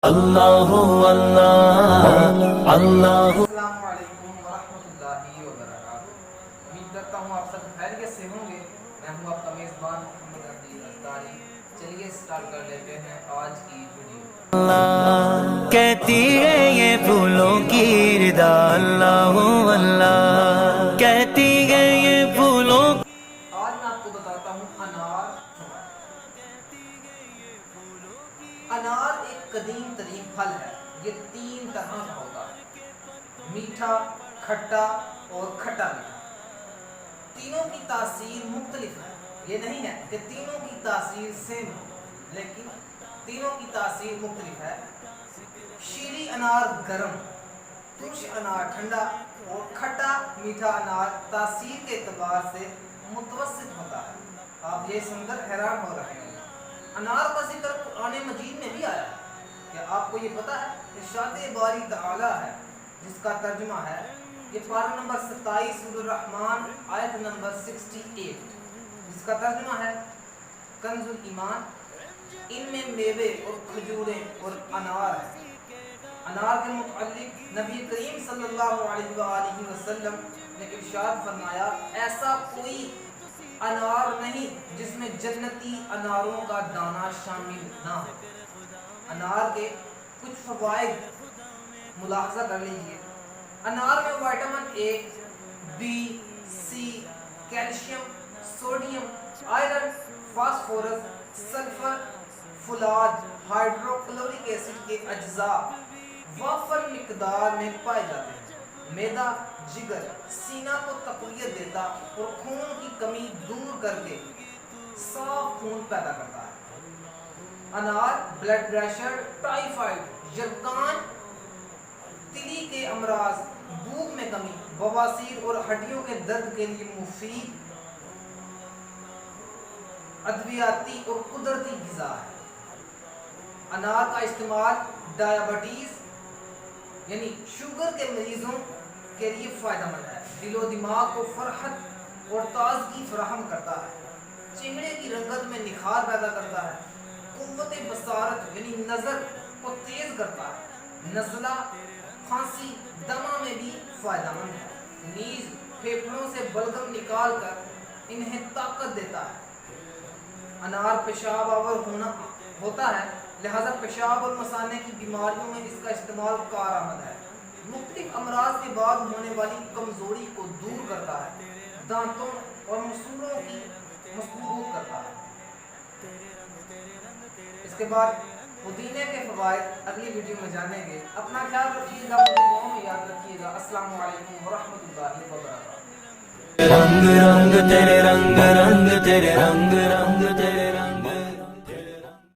اللہ اللہ اللہ۔ السلام علیکم ورحمۃ اللہ وبرکاتہ۔ امید کرتا ہوں آپ سب خیریت سے ہوں گے۔ میں ہوں آپ کا میزبان محمد عبدی اختاری۔ چلیے سٹارٹ کر لیتے ہیں آج کی ویڈیو۔ کہتی ہے یہ پھولوں کی ردا، اللہ اللہ کہتی ہے یہ پھولوں۔ آج میں آپ کو بتاتا ہوں انار۔ انار ایک قدیم ترین پھل ہے۔ یہ 3 طرح کا ہوتا ہے، میٹھا، کھٹا اور کھٹا میٹھا۔ تینوں کی تاثیر مختلف ہے۔ یہ نہیں ہے کہ تینوں کی تاثیر سیم ہو، لیکن تینوں کی تاثیر مختلف ہے۔ شیریں انار گرم، ترش انار ٹھنڈا اور کھٹا میٹھا انار تاثیر کے اعتبار سے متوسط ہوتا ہے۔ آپ یہ سن کر حیران ہو رہے ہیں، انار کا ذکر قرآن مجید میں بھی آیا ہے۔ کیا آپ کو یہ پتا ہے کہ ارشاد باری تعالی ہے جس کا ترجمہ ہے، یہ پارہ نمبر 27 سورہ الرحمن آیت نمبر 68، جس کا ترجمہ ہے کنز الایمان، ان میں میوے اور کھجوریں اور انار ہیں۔ انار کے متعلق نبی کریم صلی اللہ علیہ وآلہ وسلم نے ارشاد فرمایا، ایسا کوئی انار نہیں جس میں جنتی اناروں کا دانہ شامل نہ ہو۔ انار کے کچھ فوائد ملاحظہ کر لیجئے۔ انار میں vitamin A, B, C, calcium, sodium, iron, phosphorus, sulphur, فولاد، ہائیڈروکلورک ایسڈ کے اجزاء وافر مقدار میں پائے جاتے ہیں۔ معدہ، جگر، سینہ کو تقویت دیتا اور خون کی کمی دور کر کے صاف خون پیدا کرتا ہے۔ انار بلڈ پریشر، ٹائیفائڈ، یرقان، تلی کے امراض، بھوک میں کمی، بواسیر اور ہڈیوں کے درد کے لیے مفید ادویاتی اور قدرتی غذا ہے۔ انار کا استعمال ڈائبٹیز یعنی شوگر کے مریضوں کے لیے فائدہ مند ہے۔ دل و دماغ کو فرحت اور تازگی فراہم کرتا ہے، چہرے کی رنگت میں نکھار پیدا کرتا ہے، قوت بصارت یعنی نظر کو تیز کرتا ہے، نزلہ، کھانسی، دمہ میں بھی فائدہ مند ہے، نیز پھیپھڑوں سے بلغم نکال کر انہیں طاقت دیتا ہے۔ انار پیشاب آور ہوتا ہے، لہذا پیشاب اور مثانے کی بیماریوں میں اس کا استعمال کارآمد ہے۔ مختلف امراض کے بعد ہونے والی کمزوری کو دور کرتا ہے، دانتوں اور مسوڑوں کی مضبوط کرتا ہے۔ اس کے بعد پودینے کے فوائد اگلی ویڈیو میں جانیں گے۔ اپنا خیال رکھیے گا، مجھے دعاؤں میں یاد رکھیے گا۔ السلام علیکم ورحمۃ اللہ وبرکاتہ۔ رنگ رنگ تیرے رنگ رنگ تیرے رنگ